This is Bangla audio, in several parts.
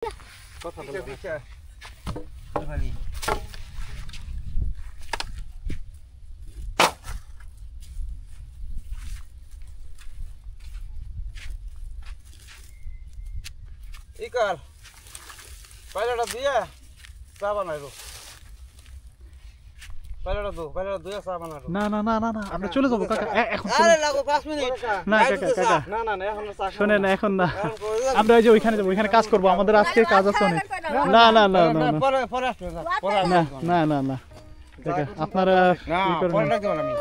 কথা বলো ইকার পায়রাটা দিয়ে চা বানাইবো না না না না না আমরা চলে যাবো কাকা এখন আরে লাগো 5 মিনিট না কাকা কাকা না না এখন চা শুনে না এখন না আমরা ওই যে ওইখানে যাবো ওইখানে কাজ করব আমাদের আজকে কাজ আছে অনেক না না না না পরে পরে আসবেন পরে না না না না কাকা আপনারা কি পরে করবেন রাখতে পারলাম আমি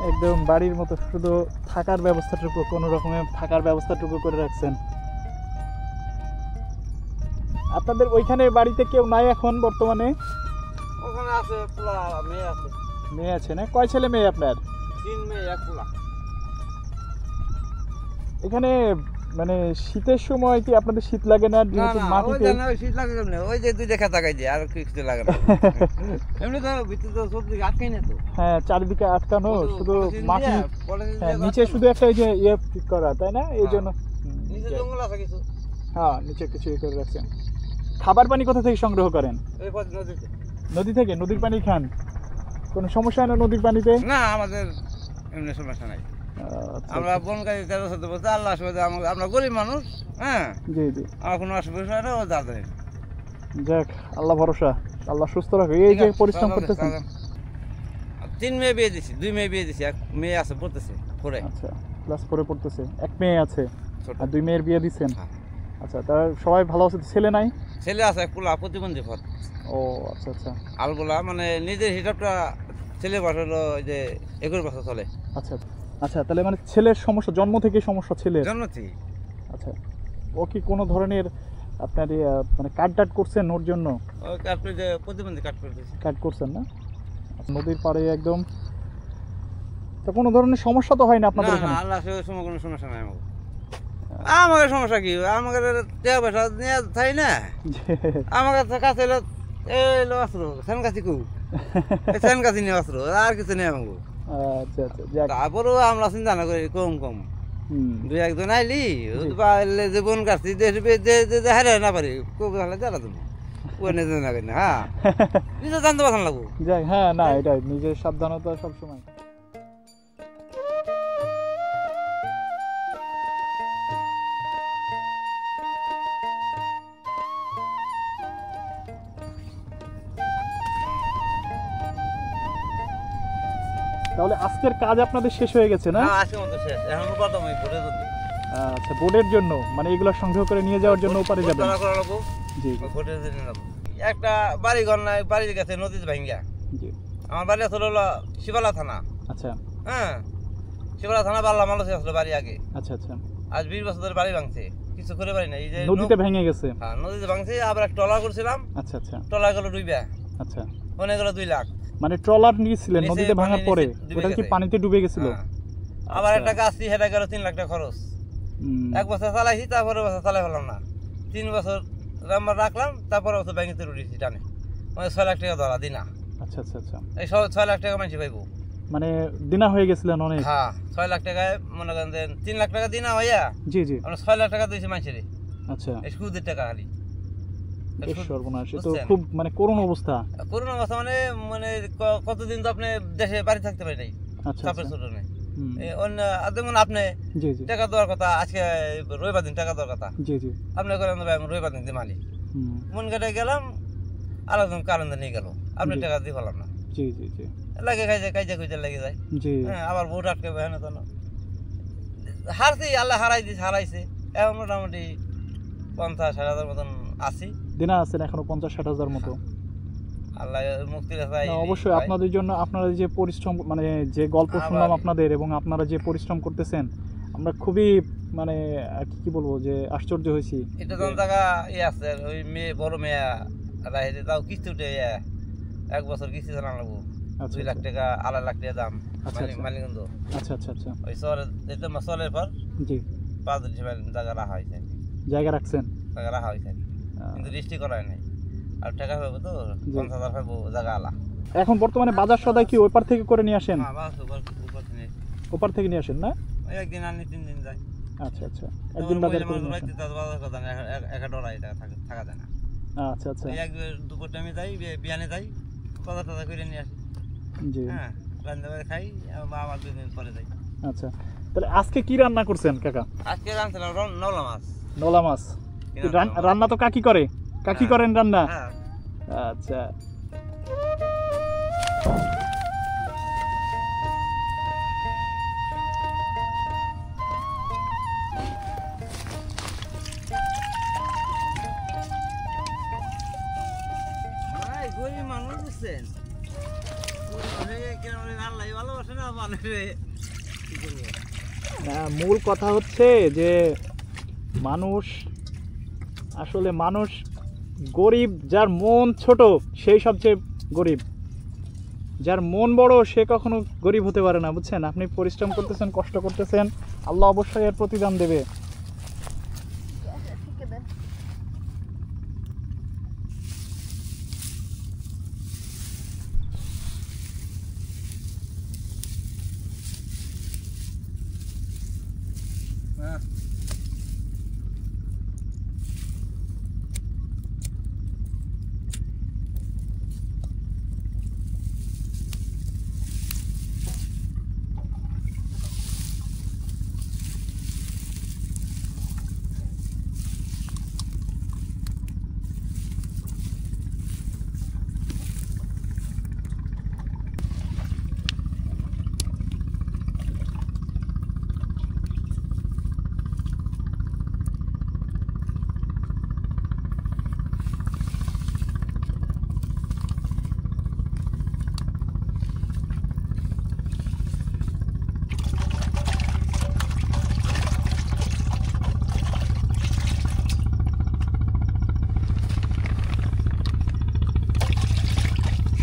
একদম বাড়ির মতো শুধু থাকার ব্যবস্থাটুকু কোনো রকমে থাকার ব্যবস্থাটুকু করে রাখছেন আপনাদের ওইখানে বাড়িতে কেউ নাই এখন বর্তমানে ওখানে আছে পোলা মেয়ে আছে মেয়ে আছে না কয় ছেলে মেয়ে আপনার 3 মেয়ে 1 পোলা এখানে মানে শীতের সময় কি আপনাদের শীত লাগে না না যেহেতু না ওই মাটিতে জানা শীত লাগে কেমনে ওই যে দুই দেখা তাকাই দিয়ে আর কিছু লাগে না এমনি তো ভিতরে তো সব দিকে আটকাই না তো হ্যাঁ চারিদিকে আটকানো শুধু পলিথিন মাটি দিয়ে, পলিথিন হ্যাঁ দিয়ে নিচে আটকানো। শুধু একটা এই যে ইয়ে ঠিক করা তাই না এই জন্য নিচে জঙ্গল আছে কিছু হ্যাঁ নিচে কিছু ইয়ে করে রাখছেন খাবার পানি কোথা থেকে সংগ্রহ করেন এই পথ নদীতে নদী থেকে নদীর পানি খান কোনো সমস্যা হয় না নদীর পানিতে না আমাদের এমনি সমস্যা নাই আচ্ছা, আমরা বনকারী 13 14 বছর আল্লাহ সুবাদে আমরা গরিব মানুষ হ্যাঁ জি জি আমার কোনো অসুবিধা হয় না ও দাদা যাক আল্লাহ ভরসা আল্লাহ সুস্থ রাখে এই যে পরিশ্রম করতেছেন 3 মেয়ে বিয়ে দিছি 2 মেয়ে বিয়ে দিছি এক মেয়ে আছে পড়তেছে পড়ে আচ্ছা ক্লাস 4 পড়তেছে এক মেয়ে আছে ছোট আর 2 মেয়ের বিয়ে দিচ্ছেন হ্যাঁ। আচ্ছা তার সবাই ভালো আছে ছেলে নাই ছেলে আছে এক পোলা প্রতিবন্ধী পথ ও আচ্ছা আচ্ছা আলগোলা মানে নিজের হিসাবটা ছেলে বয়স হলো ওই যে 11 বছর চলে আচ্ছা আচ্ছা তাহলে মানে ছেলের সমস্যা জন্ম থেকে সমস্যা ছেলের জন্মতি আচ্ছা ও কি কোনো ধরনের আপনার মানে কাট করছেন ওর জন্য ওই কাটপে যে প্রতিবন্ধী কাট করে দিয়েছি কাট করছেন না নদীর পাড়ে একদম তো কোনো ধরনের সমস্যা তো হয় না না আপনাদের না এখানে আল্লাহ সে সময় কোনো সমস্যা নাই আমাকে আমাকে সমস্যা কি আমাকে টাকা পয়সা নিয়ে থাই না আমাকে কাছে এলো এলো আসলো সেনকাছি কু সেনকাছি নিয়ে আসলো আর কিছু নেই আমাকে আচ্ছা আচ্ছা যাক তারপরেও আমরা চিন্তা না করি কম কম হুম দুই একজন আইলি পারলে যে বোন কাটছি যে হারে না পারি খুব ভালো জ্বালা তুমি ও নিজে না করি না হ্যাঁ নিজে জানতে পারতাম লাগবো যাক হ্যাঁ না এটা নিজের সাবধানতা সবসময় তাহলে আজকের কাজ আপনাদের শেষ হয়ে গেছে না হ্যাঁ আজকে মতো শেষ এখন প্রথম ওই ভোটের জন্য আচ্ছা বোর্ডের জন্য মানে এগুলো সংগ্রহ করে নিয়ে যাওয়ার জন্য ওপারে যাবেন ভোট করা লাগবো জি ওই ভোটের জন্য লাগবো একটা বাড়ি ঘর নাই বাড়ি গেছে নদীতে ভাঙ্গা জি আমার বাড়ি আসলে হলো শিবালা থানা আচ্ছা হ্যাঁ শিবালা থানা বাল্লা মানুষ আসলো বাড়ি আগে আচ্ছা আচ্ছা আজ 20 বছর ধরে বাড়ি ভাঙছে কিছু করে পারি না এই যে নদীতে ভেঙে গেছে হ্যাঁ নদীতে ভাঙছে আবার একটা ট্রলার করছিলাম আচ্ছা আচ্ছা ট্রলার গেলো ডুইবা আচ্ছা ওখানে গেলো 2 লাখ মানে ট্রলার নিয়েছিলেন নিচে নদীতে ভাঙার পানি পরে নিচে ডুবে ওটা কি গেছে। পানিতে ডুবে গেছিল হ্যাঁ। আবার আচ্ছা। একটা গাছ সেটা গেল 3 লাখ টাকা খরচ এক বছর চালাইছি তারপরে বছর চালাই ফেলাম না 3 বছর আমরা রাখলাম তারপরে বছর ব্যাংকে উঠেছি টানে মানে 6 লাখ টাকা ধরা দিনা আচ্ছা আচ্ছা আচ্ছা এই 6 লাখ টাকা মানুষ পাইবো মানে দিনা হয়ে গেছিলেন অনেক হ্যাঁ 6 লাখ টাকায় মনে করেন যে 3 লাখ টাকা দিনা হইয়া জি জি আমরা 6 লাখ টাকা দিয়েছি মানুষের আচ্ছা এই সুদের টাকা খালি বেশ সর্বনাশ এ তো বুঝছেন? খুব মানে করুণ অবস্থা করোনা অবস্থা মানে মানে কতদিন তো আপনি দেশে বাড়ি থাকতে পারি নাই আচ্ছা চাপের আচ্ছা ছোট নেই হুম, অন্য যেমন আপনি জি জি টাকা দেওয়ার কথা আজকে রবিবার দিন টাকা দেওয়ার কথা জি জি আপনি করেন ভাই আমি রবিবার দিন দিয়ে মালি হুম, মন কেটে গেলাম আরেকজন কারণ নিয়ে গেল আপনি জি। টাকা দিয়ে ফেলাম না জি জি জি লাগে খাইছে কাইজা কুইজা লেগে যায় জি হ্যাঁ আবার ভোট আটকে হ্যাঁ তো না হারছি আল্লাহ হারাইছে এখন মোটামুটি 50,000 মতন আছি দিনা আছেন এখনো 50-60 হাজার মতো আল্লাহ মুক্তি রেখায় না, অবশ্যই আপনাদের জন্য আপনারা যে পরিশ্রম মানে যে গল্প শুনলাম আবার- আপনাদের এবং আপনারা যে পরিশ্রম করতেছেন আমরা খুবই মানে আর কি বলবো যে আশ্চর্য হয়েছি এটা তো জায়গা আছে ওই মেয়ে বড় মেয়ে রাইতে তাও কিস্তি উঠে 1 বছর কিস্তি চালানো লাগবো আচ্ছা 2 লাখ টাকা 2.5 লাখ টাকা দাম আচ্ছা, আচ্ছা। মালিকগঞ্জ আচ্ছা আচ্ছা আচ্ছা ওই শহরে যেতে চলের পর জি 5 জায়গা রাখা হয়েছে জায়গা রাখছেন জায়গা রাখা হয়েছে কিন্তু রেজিস্ট্রি করা হয় নাই আর টাকা পাবো তো জি। 50,000 পাবো জায়গা আলা এখন বর্তমানে বাজার সদাই কি ওপার থেকে করে নিয়ে আসেন হ্যাঁ বাস উপর থেকে ওপার থেকে নিয়ে আসেন না ওই একদিন আনি 3 দিন যায় আচ্ছা আচ্ছা একদিন বাজার করে নিয়ে আসেন বাজার কথা না $1 থাকা যায় না আচ্ছা আচ্ছা এই এক দুপুর টাইমে যাই বিয়ানে যাই বাজার টাজার করে নিয়ে আসি জি হ্যাঁ রান্না করে খাই আবার 2 দিন পরে যাই আচ্ছা তাহলে আজকে কি রান্না করছেন কাকা আজকে রান্নাছিলাম নলা মাছ নলা মাছ কি রান্না তো কাকি করে কাকি করেন রান্না হ্যাঁ আচ্ছা ভাই গরিব মানুষ বুঝছেন আল্লাহ ভালোবাসে না মানুষে কি করবো মূল কথা হচ্ছে যে মানুষ আসলে মানুষ গরিব যার মন ছোট সেই সবচেয়ে গরিব যার মন বড় সে কখনো গরিব হতে পারে না বুঝছেন আপনি পরিশ্রম করতেছেন কষ্ট করতেছেন আল্লাহ অবশ্যই এর প্রতিদান দেবে হ্যাঁ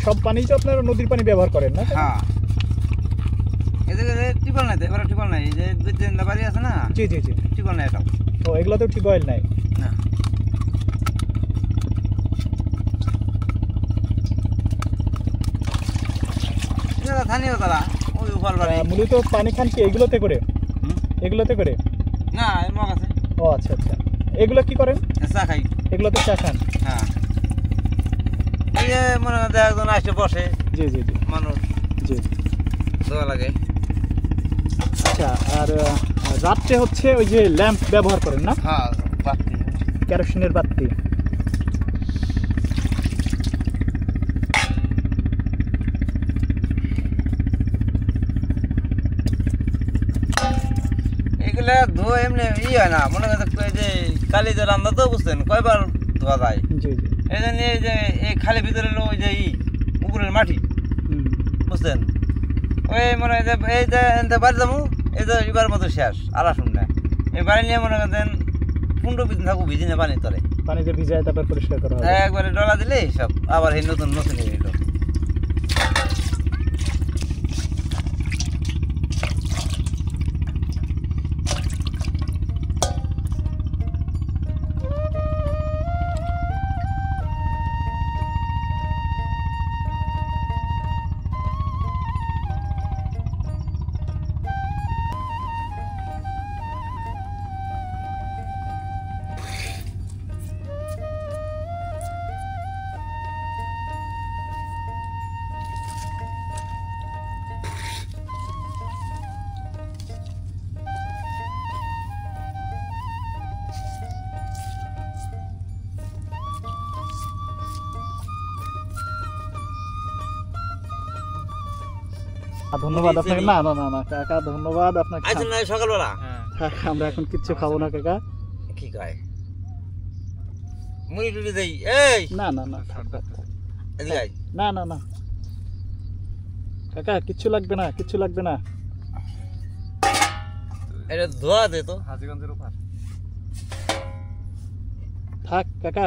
সব পানি তো আপনারা নদীর পানি ব্যবহার করেন না হ্যাঁ এদিকে টিপল নাই এবারে টিপল নাই এই যে 2-3টা বাড়ি আছে না জি জি জি টিপল নাই এটা ও এগুলোতেও ঠিক অয়েল নাই না এটা স্থানীয় তারা ওই উপর বাড়ি মূলত পানি খান কি এগুলোতে করে এগুলোতে করে না এই মগ আছে ও আচ্ছা আচ্ছা এগুলো কি করেন চা খাই এগুলোতে চা খান হ্যাঁ এই যে মনে হয় একজন আসে বসে জি জি জি মানুষ জি দোয়া লাগে আচ্ছা আর রাত্রে হচ্ছে ওই যে ল্যাম্প ব্যবহার করেন না হ্যাঁ বাতি কেরোসিনের বাতি এগুলা ধোয়া এমনি হয় না মনে হয় যে কালি যে রান্না তো বুঝছেন কয়বার ধোয়া যায় জি জি এই জন্য এই যে এই খালি ভিতরে হলো ওই যে উপরের মাটি বুঝছেন ওই মনে হয় যে এই যে এনতে বাড়ি যাবো এই যে এবার মতো শেষ আর আসুন না এই বাড়ি নিয়ে মনে করেন 15-20 দিন থাকবো ভিজিনে পানি তলে পানিতে ভিজায় তারপর পরিষ্কার করা হবে একবারে ডলা দিলেই সব আবার এই নতুন নতুন হয়ে গেল ধন্যবাদ আপনাকে না না না না কাকা ধন্যবাদ আপনাকে আচ্ছা না সকালবেলা আমরা এখন কিচ্ছু খাবো না কাকা কি কয় মুড়ি টুড়ি দেই এই না না না এদিকে আয়। না না না কাকা কিচ্ছু লাগবে না কিচ্ছু লাগবে না এটা ধোয়া দে তো হাজিগঞ্জের উপর থাক কাকা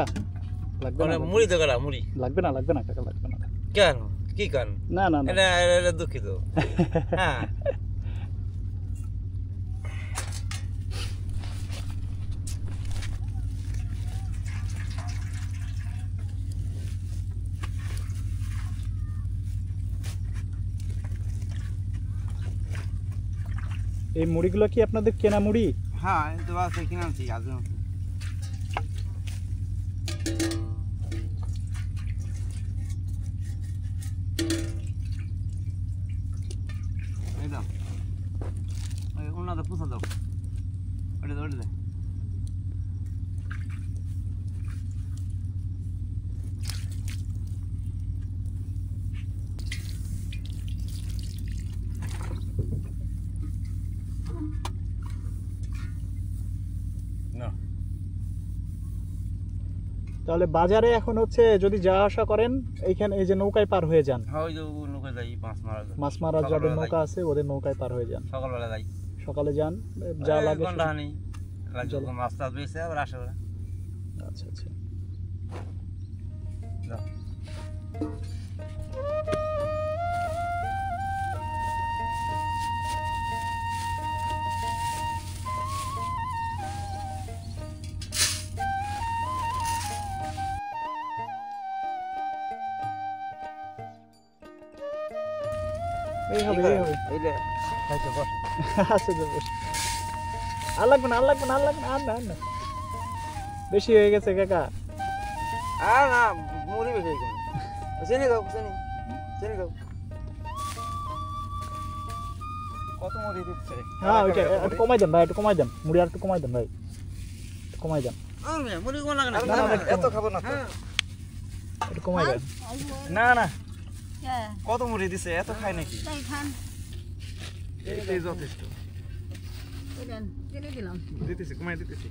লাগবে না মুড়ি তো কাটা মুড়ি লাগবে না কাকা লাগবে না কেন কি কান না না না এটা দুঃখিত হ্যাঁ এই মুড়িগুলো কি আপনাদের কেনা মুড়ি? হ্যাঁ তো আছে কিনে আনছি আজ এই দাও ওই ওনাদের পুষা দাও ওটা দাও ওটা দাও তাহলে বাজারে এখন হচ্ছে যদি যাওয়া আসা করেন এইখানে এই যে নৌকায় পার হয়ে যান? হ্যাঁ ওই যে নৌকায় যাই মাছ মারা যাদের নৌকা আছে ওদের নৌকায় পার হয়ে যান, সকালবেলা যাই, সকালে যান যা লাগে ঘন্টা হানি মাছ টাছ বেছে আবার আসে ওরা। আচ্ছা আচ্ছা এই হবে এই হবে এই যে আচ্ছা বস আচ্ছা বস আর লাগবে না আর লাগবে না আর লাগবে না আর না আর না বেশি হয়ে গেছে কাকা আর না মুড়ি বেশি হয়ে গেছে চিনি দাও চিনি দাও কত মুড়ি দিচ্ছে? হ্যাঁ ওইটা একটু কমাই দেন ভাই একটু কমাই দেন মুড়ি আর একটু কমাই দেন ভাই কমাই দেন মুড়ি কোন লাগে না এত খাবো না একটু কমাই দেন না না কত মুড়ি দিছে এত খায় নাকি? এটাই যথেষ্ট দিতেছি কমাই দিতেছি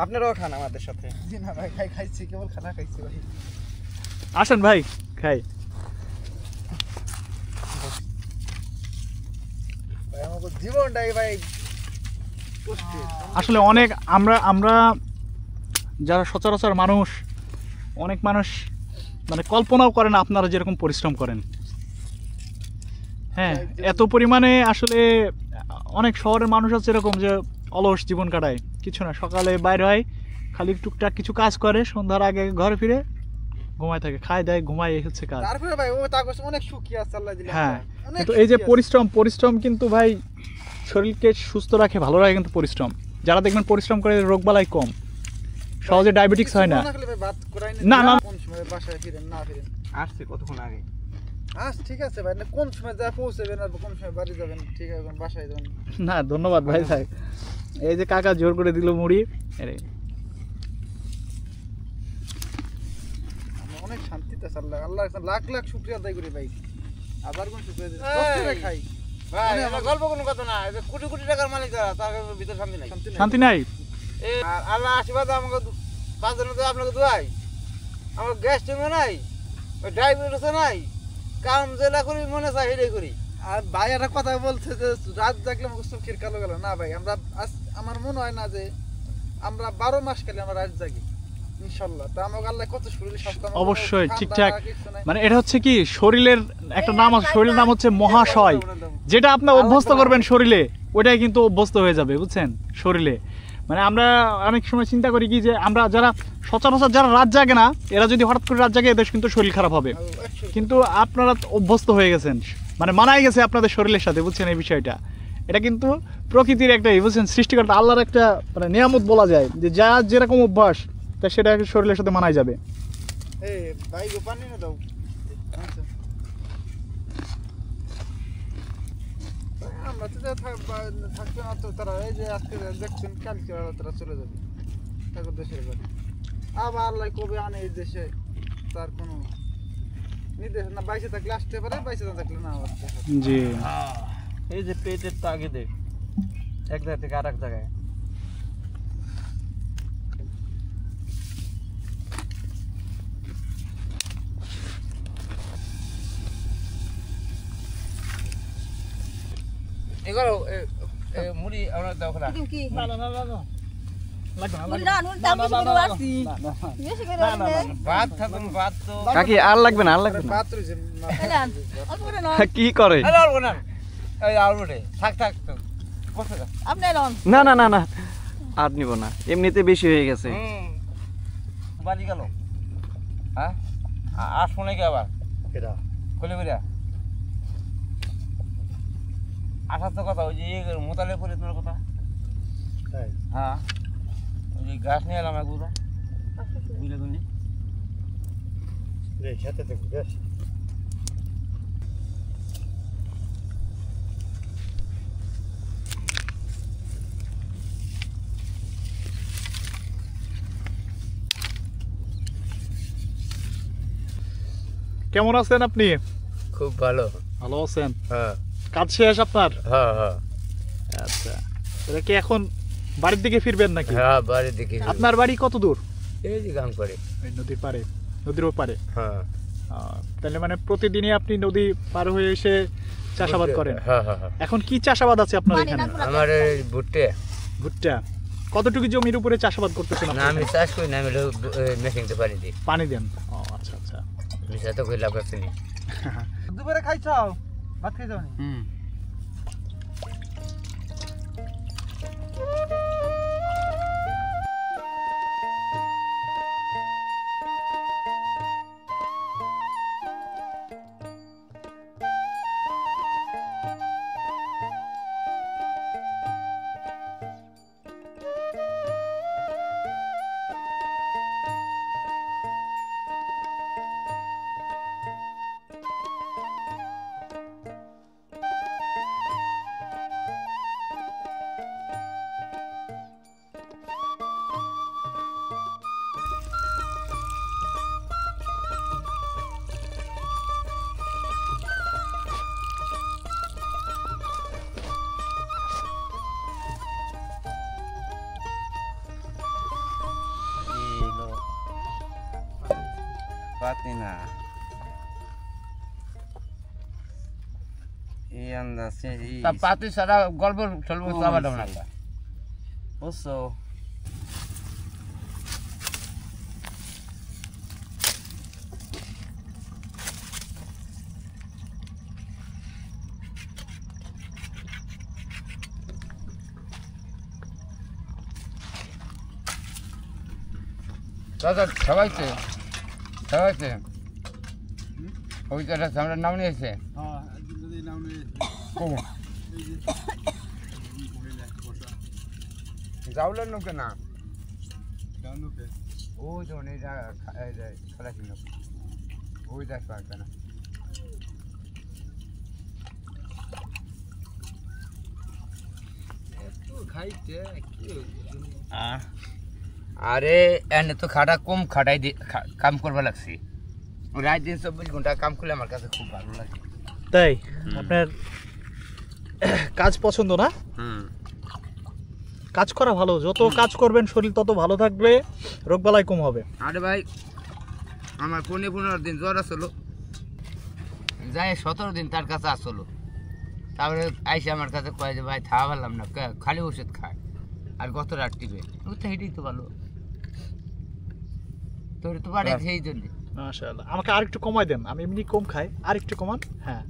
আপনারাও খান আমাদের সাথে। না ভাই খাইছি কেবল খানা খাইছি ভাই। আসেন ভাই খাই। আমাকে জীবনটাই ভাই আসলে অনেক আমরা যারা সচরাচর মানুষ অনেক মানুষ মানে কল্পনাও করে না আপনারা যেরকম পরিশ্রম করেন। হ্যাঁ এত পরিমাণে আসলে অনেক শহরের মানুষ আছে এরকম যে অলস জীবন কাটায়, কিছু না, সকালে বাইরে হয় খালি টুকটাক কিছু কাজ করে, সন্ধ্যার আগে ঘরে ফিরে ঘুমায় থাকে, খায় দেয় ঘুমায়, এই হচ্ছে কাজ। তারপরে ভাই ও তাকস অনেক সুখী আছে আল্লাহ দিলে। হ্যাঁ কিন্তু এই যে পরিশ্রম কিন্তু ভাই শরীরকে সুস্থ রাখে, ভালো রাখে কিন্তু পরিশ্রম। যারা দেখবেন পরিশ্রম করে রোগবালাই কম, সহজে ডায়াবেটিক্স হয় না। না না কোন সময় বাসায় ফিরেন না ফিরেন? আসছে কতক্ষণ আগে। ঠিক আছে ভাই, না কোন সময় যা পৌঁছাবেন আর কোন সময় বাড়ি যাবেন, ঠিক আছে বাসায় যাবেন। না ধন্যবাদ ভাই ভাই। এই যে কাকা জোর করে দিল মুড়ি, আরে আমরা অনেক শান্তিতে আল্লাহ লাখ লাখ শুকরিয়া আদায় করি ভাই। আবার কোন শুকরিয়া দিই কষ্ট করে খাই ভাই। এটা গল্প কোনো কথা না, এটা কোটি কোটি টাকার মালিক যারা তার ভিতর শান্তি নাই। শান্তি নাই। এই আল্লাহ আশীর্বাদ আমাকে পাঁচ জনের তো আপনাকে দোয়াই। আমার গ্যাস টিমও নাই, ওই ডায়াবেটিসও নাই, কাম যেটা করি মনে চাই সেটাই করি। আর ভাই একটা কথা বলছে যে রাত জাগলে আমাকে চোখের কালো গেল না ভাই। আমরা আমার মনে হয় না যে আমরা 12 মাস খালি আমরা রাত জাগি ইনশাআল্লাহ। তা আমাকে আল্লাহ কত শরীর স্বাস্থ্য অবশ্যই ঠিকঠাক। মানে এটা হচ্ছে কি শরীরের একটা নাম আছে, শরীরের নাম হচ্ছে মহাশয়। যেটা আপনি অভ্যস্ত করবেন শরীরে, ওইটাই কিন্তু অভ্যস্ত হয়ে যাবে বুঝছেন শরীরে। মানে আমরা অনেক সময় চিন্তা করি কি যে আমরা যারা সচরাচর যারা রাত জাগে না, এরা যদি হঠাৎ করে রাত জাগে এদের কিন্তু শরীর খারাপ হবে। কিন্তু আপনারা অভ্যস্ত হয়ে গেছেন, মানে মানাই গেছে আপনাদের শরীরের সাথে বুঝছেন এই বিষয়টা। এটা কিন্তু প্রকৃতির একটা বুঝছেন সৃষ্টিকর্তা আল্লাহর একটা মানে নিয়ামত বলা যায়, যে যা যেরকম অভ্যাস তা সেটা শরীরের সাথে মানাই যাবে। ভাই পানি না দাও। আমরা তো থাকবে না তো, তারা এই যে আজকে দেখছেন কালকে তারা চলে যাবে তাদের দেশের বাড়ি। আবার আল্লাহ কবে আনে এই দেশে তার কোনো নির্দেশ না। বাইসে থাকলে আসতে পারে, বাইসে না থাকলে না আসতে পারে। জি এই যে পেটের তো আগে দেখ এক জায়গা থেকে আর এক জায়গায়। এগুলো মুড়ি আমরা দাও খোলা কি না না না না না লাগবে না মুড়ি না নুন দাম বেশি করে আসছি বেশি করে আসলে ভাত থাকুন ভাত তো কাকি আর লাগবে না আর লাগবে না ভাত রইছে এলান অল্প করে নন কি করে আরে আর না এই আর বটে থাক থাক তো বসে যা আপনি এলান না না না না আর নিব না এমনিতে বেশি হয়ে গেছে বাড়ি গেল হ্যাঁ আর শুনে কি আবার এটা কলে বেরিয়া আসার তো কথা ওই যে মোতালে পরে তোমার কথা তাই হ্যাঁ ওই যে গাছ নিয়ে এলাম একগুলো বুঝলে তুমি রে খেতে দেখো বেশ কেমন আছেন আপনি খুব ভালো ভালো আছেন হ্যাঁ কাজ শেষ আপনার হ্যাঁ হ্যাঁ আচ্ছা এটা কি এখন বাড়ির দিকে ফিরবেন নাকি হ্যাঁ বাড়ি দেখি আপনার বাড়ি কত দূর এই যে গান করে এই নদীর পাড়ে নদীর ওপারে হ্যাঁ তাহলে মানে প্রতিদিনই আপনি নদী পার হয়ে এসে চাষাবাদ করেন হ্যাঁ হ্যাঁ হ্যাঁ এখন কি চাষাবাদ আছে আপনার পানি এখানে না আমার এই ভুট্টে ভুট্টা কতটুকু জমির উপরে চাষাবাদ করতেছেন না আপনি আমি চাষ করি না আমি মেশিনতে পানি দিই পানি দেন ও আচ্ছা আচ্ছা আমি সাথে কই লাভ আছে নি দুপুরে খাইছ ভাত খাইছ নি পাতি না এই আন্দাজ তা পাতি সারা গল্প চলবো আবার ডাউন লাগা বুঝছো দাদা সবাইছে সবাইছে ওই তো আমরা নাম নিয়েছে যাওলেন নোকে না ওই তো খেলা ছিল ওই দেখ পারবে না আরে এনে তো খাটা কম খাটাই কাম করবা লাগছে রাত দিন 24 ঘন্টা কাম করলে আমার কাছে খুব ভালো লাগে তাই আপনার কাজ পছন্দ না কাজ করা ভালো যত কাজ করবেন শরীর তত ভালো থাকবে রোগবালাই কম হবে আরে ভাই আমার 15 দিন জ্বর আসলো যাই 17 দিন তার কাছে আসলো তারপরে আইসে আমার কাছে কয় যে ভাই থাকা পারলাম না খালি ওষুধ খায় আর গত রাত টিপে ওই তো হেঁটেই তো ভালো তোর তো বাড়ি সেই জন্য মাশাআল্লাহ আমাকে আরেকটু কমাই দেন আমি এমনি কম খাই আরেকটু কমান হ্যাঁ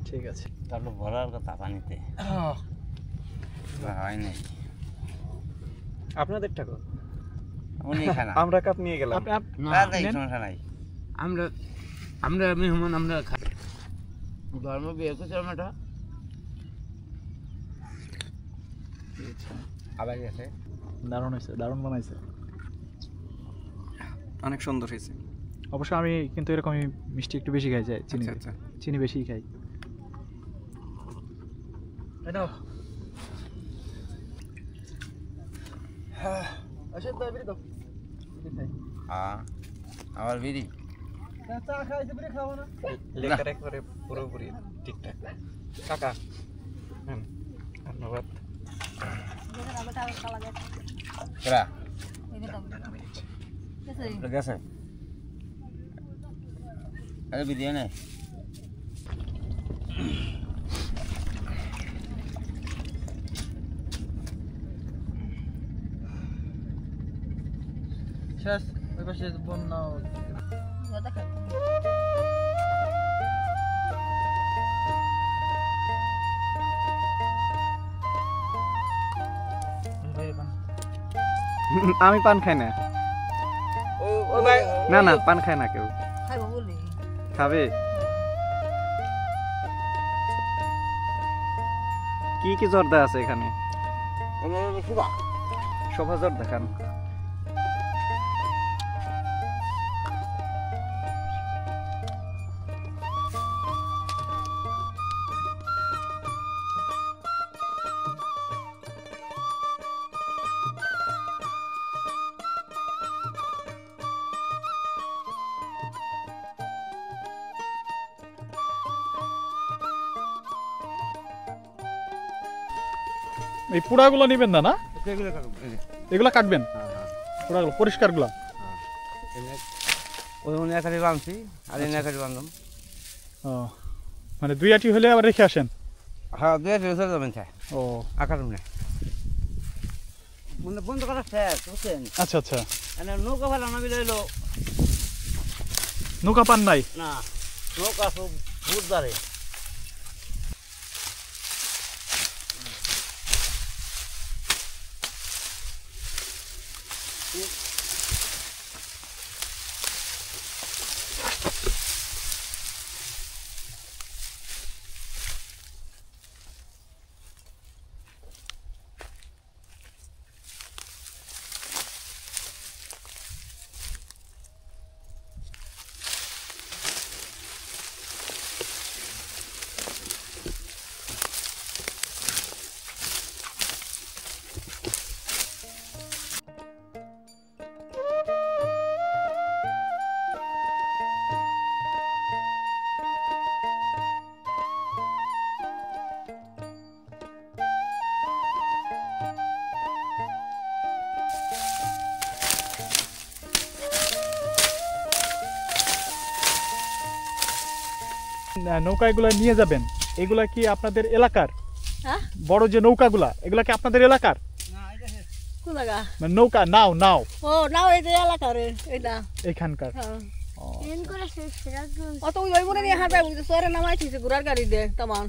ঠিক আছে তাহলে ভরার কথা পানিতে হয় নাই আপনাদের টাকা উনি খানা আমরা কাপ নিয়ে গেলাম না সমস্যা নাই আমরা আমরা মেহমান আমরা খাই ধর্ম বিয়ে করছে আমাটা আবার গেছে দারুণ হয়েছে দারুণ বানাইছে অনেক সুন্দর হয়েছে অবশ্য আমি কিন্তু এরকমই মিষ্টি একটু বেশি খাই যায় চিনি আচ্ছা চিনি বেশি খাই আবার বিড়ি লেখার একবারে পুরোপুরি ঠিকঠাক কাকা ধন্যবাদ গেছে আরে বিরিয়ানি শেষ ওই পাশে বন্যা দেখা আমি পান খাই না। ও ভাই না না পান খায় না কেউ। খাইব বলি খাবে? কি কি জর্দা আছে এখানে? সুবা শোভা জর্দা খান। এই পোড়াগুলো নেবেন না? না এগুলো কাটুন এগুলা কাটবেন? হ্যাঁ পোড়াগুলো পরিষ্কারগুলা? ওই মনে একাটি বাঁধছি আর এনে একাটি বাঁধলাম। ও মানে 2 আটি হলে আবার রেখে আসেন? হ্যাঁ 2 আটি চলে যাবেন স্যার। ও আকাটুন না মনে বন্ধ করা স্যার বুঝছেন। আচ্ছা আচ্ছা। এনে নৌকা ভালো না বিলো নৌকা পান নাই? না নৌকা সব বুধবারে নৌকা এগুলা নিয়ে যাবেন, এগুলা কি আপনাদের এলাকার? হ্যাঁ বড় যে নৌকাগুলা এগুলা কি আপনাদের এলাকার? কোন জায়গা? মানে নৌকা নাও নাও ও নাও এই যে এলাকার এইটা এখানকার? হ্যাঁ ও, অত ওই মনে নিয়ে হাঁটা বুঝতে সরে নামাইছিস ঘোড়ার গাড়ি দে তেমন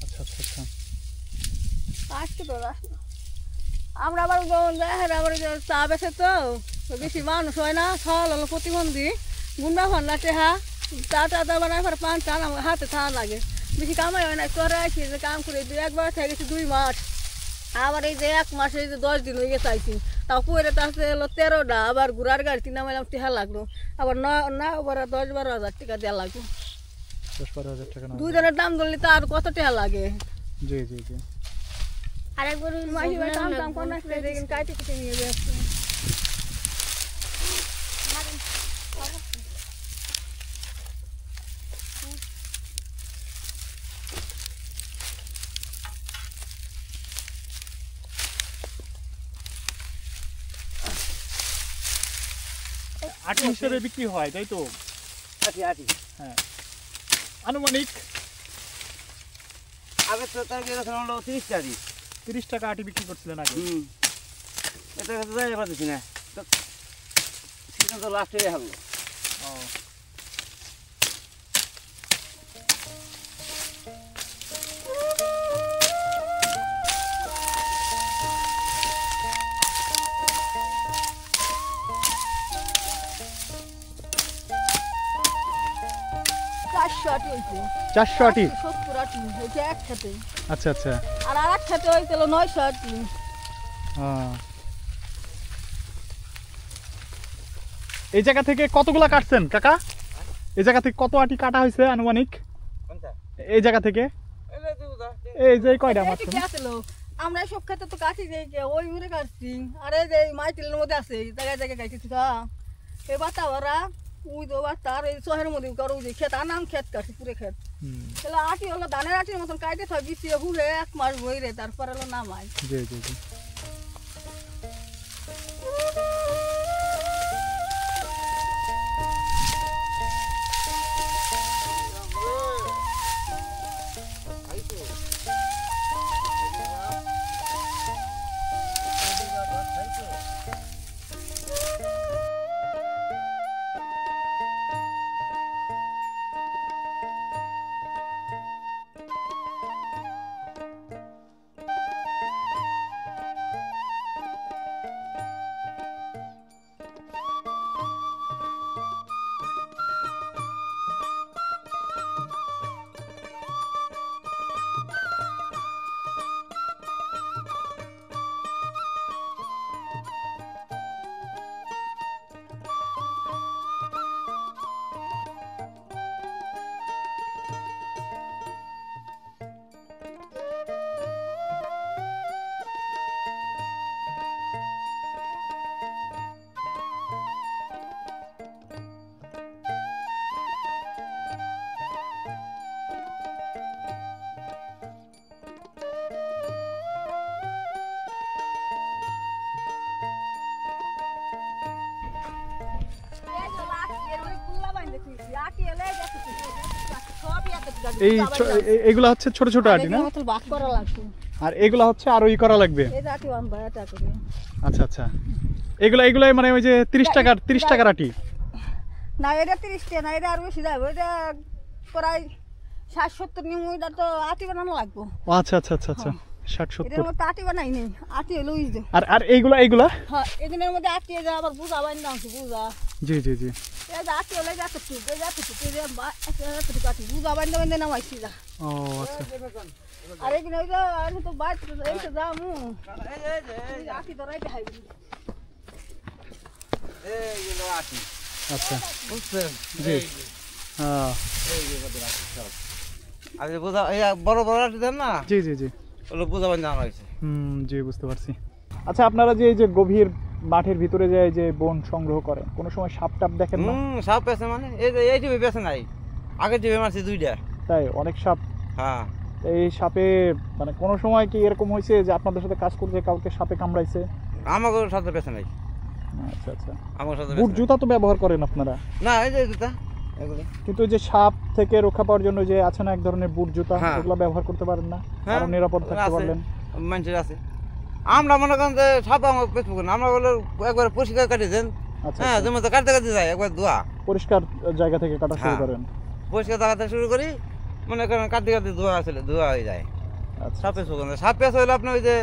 আচ্ছা আচ্ছা আচ্ছা। আসছে তো আমরা আবার আবার চা বেছে তো বেশি মানুষ হয় না, ফল হলো প্রতিবন্ধী গুন্ডা ফান্ডা টেহা চা টা বানায় পরে পান টান আমার হাতে থাকা লাগে, বেশি কামাই হয় না। তোরা আছি যে কাম করে একবার থেকে গেছি 2 মাস, আবার এই যে 1 মাসে এই যে 10 দিন হয়ে গেছে আইছি, তাও পুরে তাতে এলো 13টা, আবার ঘোড়ার গাড়িতে নামাইলাম টেহা লাগলো, আবার না আবার 10-12 হাজার টাকা দেওয়া লাগলো। 10-12 হাজার টাকা না? 2 জনের দাম ধরলে তো আর কত টেহা লাগে। জি জি জি। আরেকবার মাসি ভাই কাম কাম করে আসলে দেখেন কাইতে কেটে নিয়ে যাচ্ছে। আটি হিসেবে বিক্রি হয় তাই তো? আটি আটি হ্যাঁ। আনুমানিক আগে তো তার গেছিল হলো 30 টাকা। 30 টাকা আটি বিক্রি করছিলেন আগে? এটা তো যাই পাচ্ছি না তো সিজন তো লাস্টে হলো। ও আটি হইছে 400 আটি? 70 আটি হইছে একসাথে। আচ্ছা আচ্ছা। আর একসাথে হইছিল 900 আটি। এই জায়গা থেকে কতগুলা কাটছেন কাকা? এই জায়গা থেকে কত আটি কাটা হয়েছে আনুমানিক? কোনটা? এই জায়গা থেকে এলে দুদা এই যে কয়টা মাছ? কি আছিল আমরা সব ক্ষেত্রে তো কাটি যাই ওই মুরে কাটছি, আর এই যে মাইতিলের মধ্যে আছে জায়গায় জায়গায় কাটছি তা এই বাতা ভরা ওই তো বাতা আর এই শহরের মধ্যে করো যে ক্ষেত আনাম ক্ষেত কাটছি পুরো ক্ষেত। তাহলে আটি হলো ধানের আটির মতন কাটে থাক বিছিয়ে হুড়ে 1 মাস বইরে তারপর হলো নামাই। জি জি জি। এই এগুলা হচ্ছে ছোট ছোট আটি না? বাক করা লাগবে। আর এগুলা হচ্ছে আরো ই করা লাগবে। এই আটি বানবা এটা করে। আচ্ছা আচ্ছা, এগুলাই মানে ওই যে 30 টাকার আটি না, এটা 30 টাকা না, এটা আর বেশি যাবে। এটা প্রায় 60-70 নিম, এটা তো আটি বানানো লাগবে। ও আচ্ছা আচ্ছা আচ্ছা আচ্ছা, 60-70। এটার মধ্যে আটি বানাই নেই, আটি হলো ইজ। আর এইগুলা হ্যাঁ, এগুলোর মধ্যে আটি যা আবার বুঝা বাইন্দা আছে, বুঝা জি জি জি। এই যে আটি হলে যাতে ঠিক, এই যাতে ঠিক, এই যে এতটুকু আটি বুঝা বাইন্দা বাইন্দা নামাইছি যা। ও আচ্ছা, আর এগুলো ওই যে আমি তো বাইরে এই তো যামু, এই আটি ধরাই দেখাইবি। এইগুলো আটি আচ্ছা বুঝছেন? জি। হ্যাঁ আর যে বোঝা এই বড় বড় আটি দেন না, জি জি জি। ওগুলো বোঝা বান্ধা আনা হয়েছে। জি বুঝতে পারছি। আচ্ছা, আপনারা যে এই যে গভীর মাঠের ভিতরে যে বন সংগ্রহ করেন, কোনো সময় সাপ টাপ দেখেন না? সাপ পেছে মানে এই যে এই টিভি পেছে নাই, আগের টিভি মারছি 2টা। তাই অনেক সাপ। হ্যাঁ, এই সাপে মানে কোনো সময় কি এরকম হয়েছে যে আপনাদের সাথে কাজ করতে কাউকে সাপে কামড়াইছে? আমাকে সাথে পেছে নাই। আচ্ছা আচ্ছা। আমার সাথে বুট জুতা তো ব্যবহার করেন আপনারা? না, এই যে জুতা এগুলো। কিন্তু ওই যে সাপ থেকে রক্ষা পাওয়ার জন্য যে আছে না এক ধরনের বুট জুতা, হ্যাঁ। ওগুলো ব্যবহার করতে পারেন না? হ্যাঁ, আরো নিরাপদ থাকতে আছে, পারলেন। মানুষের আছে। আমরা মনে করেন যে সাপ আমার পেছবো না, আমরা বলে একবার পরিষ্কার কাটি দেন। আচ্ছা হ্যাঁ, আচ্ছা। যেমন তো কাটতে কাটতে যায় একবার ধোয়া, পরিষ্কার জায়গা থেকে কাটা শুরু হ্যাঁ। করেন। পরিষ্কার জায়গাতে শুরু করি, মনে করেন কাটতে কাটতে ধোয়া আসলে ধোয়া হয়ে যায়। আচ্ছা সাপ পেছবো না, সাপ পেছ হইলে আপনার ওই যে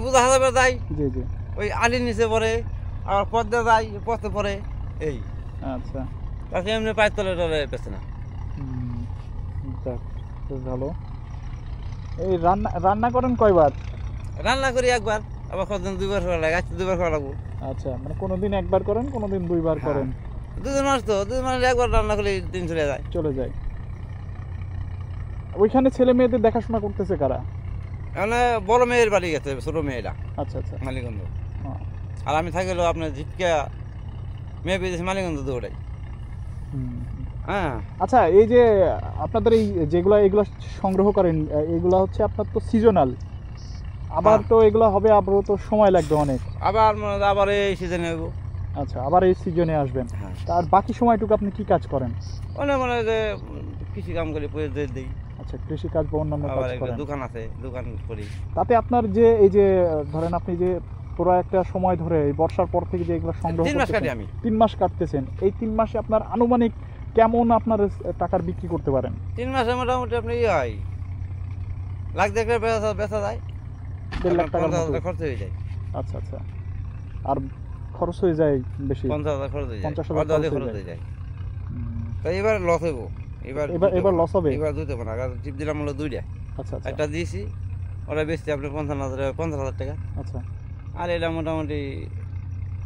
বুঝা হাজার যায়, জি জি। ওই আলির নিচে পড়ে, আবার পদ্মা যায় পথে পড়ে, এই আচ্ছা, তাকে এমনি পায়ের তলে টলে পেছে না। যাক, বেশ ভালো। এই রান্না করেন কয়বার? রান্না করি একবার, আবার কতদিন 2বার খাওয়া লাগে, আজকে 2বার খাওয়া লাগবো। আচ্ছা, মানে কোনোদিন একবার করেন, কোনোদিন 2বার হ্যাঁ। করেন। 2 মাস তো 2 মাস একবার রান্না করলে দিন চলে যায়। চলে যায়। ওইখানে ছেলে মেয়েদের দেখাশোনা করতেছে কারা? মানে বড় মেয়ের বাড়ি গেছে, ছোট মেয়েরা আচ্ছা আচ্ছা। মালিগঞ্জ। হ্যাঁ। আর আমি থাকি হলো আপনার ঝিটকা মেয়ে বিদেশে মালিগঞ্জ দৌড়াই। হুম। হ্যাঁ, আচ্ছা, এই যে আপনাদের এই এগুলা সংগ্রহ করেন, এগুলা হচ্ছে আপনার তো সিজনাল, আবার হ্যাঁ। তো এগুলা হবে আবারও তো সময় লাগবে অনেক। আবার এই সিজনে হইব। আচ্ছা, আবার এই সিজনে আসবেন। হ্যাঁ, তার বাকি সময়টুকু আপনি কি কাজ করেন? মনে যে কৃষি কাম করি, পয়সা দিই। আচ্ছা, কৃষি কাজ বা অন্যান্য আবার কাজ একটা করেন। দোকান আছে, দোকান করি। তাতে আপনার যে এই যে ধরেন আপনি যে পুরো একটা সময় ধরে এই বর্ষার পর থেকে যে এগুলো সংগ্রহ 3 মাস কাটি করতেছেন, আমি। 3 মাস কাটতেছেন, এই 3 মাসে আপনার আনুমানিক কেমন আপনার টাকার বিক্রি করতে পারেন? 3 মাসে মোটামুটি আপনি ইয়ে হয়, লাখ দেখে বেচা যায়, 1.5 লাখ টাকার 50,000 মতো। খরচ হয়ে যায়। আচ্ছা আচ্ছা। আর খরচ হয়ে যায় বেশি? 50,000 খরচ হয়ে যায়, 50,000 অর্ধেক খরচ খরচ হয়ে হয়ে যায়। হুম। তো এবার লস হইব, এবার লস হবে? এবার দুইতে না, টিপ দিলাম হলো 2টা। আচ্ছা আচ্ছা। একটা দিয়েছি, ওরা বেচছি আপনি 50,000 টাকা। আচ্ছা আর এটা মোটামুটি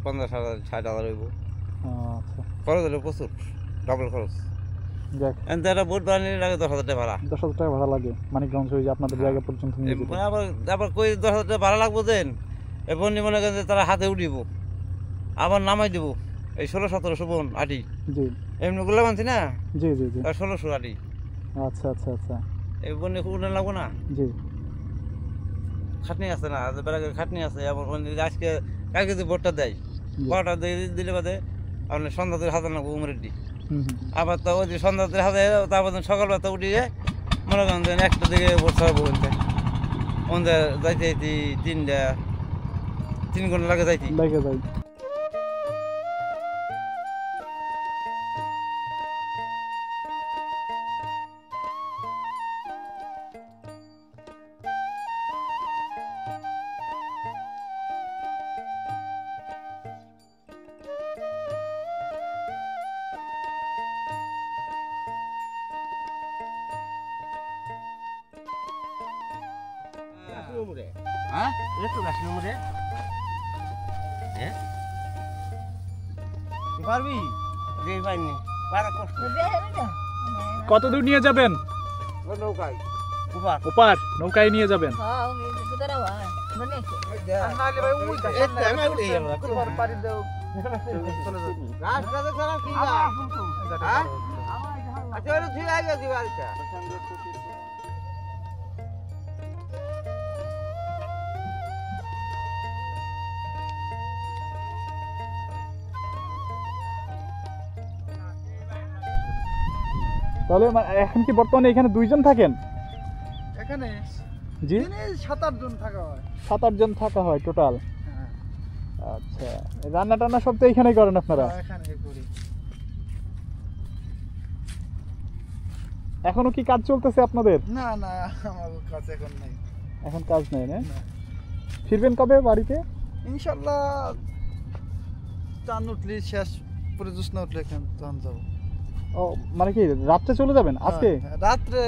50,000 60,000 হইব। আচ্ছা। খরচ হলো প্রচুর, ডাবল খরচ। যাক, এনতে একটা বোট বানিয়ে লাগে 10,000 টাকা ভাড়া। 10,000 টাকা ভাড়া লাগে মানিকগঞ্জ হয়ে যে আপনাদের জায়গা পর্যন্ত নিয়ে যেতে? আবার কই 10,000 টাকা ভাড়া লাগবো দেন, এরপর মনে করেন যে তারা হাতে উঠিব, আবার নামাই দেবো। এই 1600-1700 বোন আটি জি এমনি গুলো মানছি না, জি জি জি। 1600 আটি আচ্ছা আচ্ছা আচ্ছা। এই বন্যে উঠে লাগবো না, জি। খাটনি আছে না, বেড়াকে খাটনি আছে। আবার আজকে কালকে যদি ভোটটা দেয়, জি। 12টা দিলে বাদে আপনার সন্ধ্যা হাজার লাগবো উমরের দিই। হুম হুম। আবার তো ওই যে সন্ধ্যা হাতে তারপর সকালবেলা তো উঠিয়ে মনে করেন যে একটা দিকে ভোট ছাড়বো বলতে ওদের যাইতে যাইতে 3 ঘন্টা লাগে যাইতে। দেখে যাই। হ্যাঁ একটু গাছ নম্বরে হ্যাঁ পারবি যে পাইনি পারা কষ্ট কত দূর নিয়ে যাবেন? নৌকায় উপার ওপার নৌকায় নিয়ে যাবেন? হ্যাঁ, ওই যে দুধেরা ভাই, মনে আছে? নালে ভাই উই আমি উঠে গেল কোন পারি দাও রাস্তাতে সারা কি হ্যাঁ আচ্ছা ওরে তুই আগে দিবা আচ্ছা তাহলে এখন কি বর্তমানে এখানে 2 জন থাকেন? এখানে জি, দিনে 7-8 জন থাকা হয়। 7-8 জন থাকা হয় টোটাল। হ্যাঁ, আচ্ছা, রান্না টান্না সব তো এখানেই করেন আপনারা? এখানে করি। এখনো কি কাজ চলতেছে আপনাদের? না না, আমার কাছে এখন নাই। এখন কাজ নেই না? না। ফিরবেন কবে বাড়িতে? ইনশাল্লাহ চাঁদ উঠলে শেষ পরে জ্যোৎস্না উঠলে এখানে তখন যাবো। ও মানে কি রাত্রে চলে যাবেন আজকে? হ্যাঁ, রাত্রে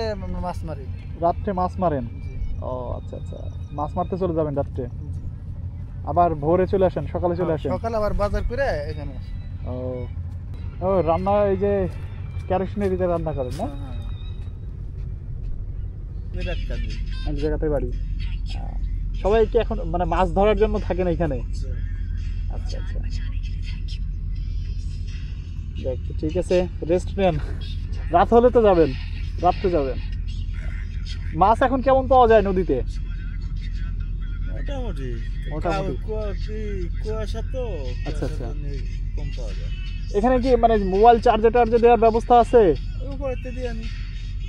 মাছ মারি। রাত্রে মাছ মারেন? জি, ও আচ্ছা আচ্ছা, মাছ মারতে চলে যাবেন রাত্রে, জি। আবার ভোরে চলে আসেন, সকালে চলে আসেন? সকালে আবার বাজার করে এখানে আসি। ও ও, রান্না এই যে ক্যারোসিনারিতে রান্না করেন না? হ্যাঁ। বিরাট কাজ। এক জায়গাতে বাড়ি। সবাই কি এখন মানে মাছ ধরার জন্য থাকেন এখানে? আচ্ছা আচ্ছা, দেখ ঠিক আছে, রেস্ট নেন, রাত হলে তো যাবেন, রাত্রে যাবেন। মাছ এখন কেমন পাওয়া যায় নদীতে? মোটামুটি মোটামুটি। কুয়াশা তো আচ্ছা, আচ্ছা। কম পাওয়া যায়। এখানে কি মানে মোবাইল চার্জে টার্জে দেওয়ার ব্যবস্থা আছে? উপরেতে দিয়ে আনি।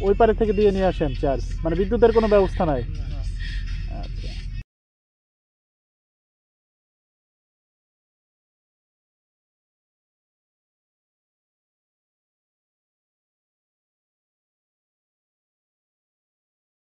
ওই পারে থেকে দিয়ে নিয়ে আসেন চার্জ, মানে বিদ্যুতের কোনো ব্যবস্থা নাই? না। আচ্ছা।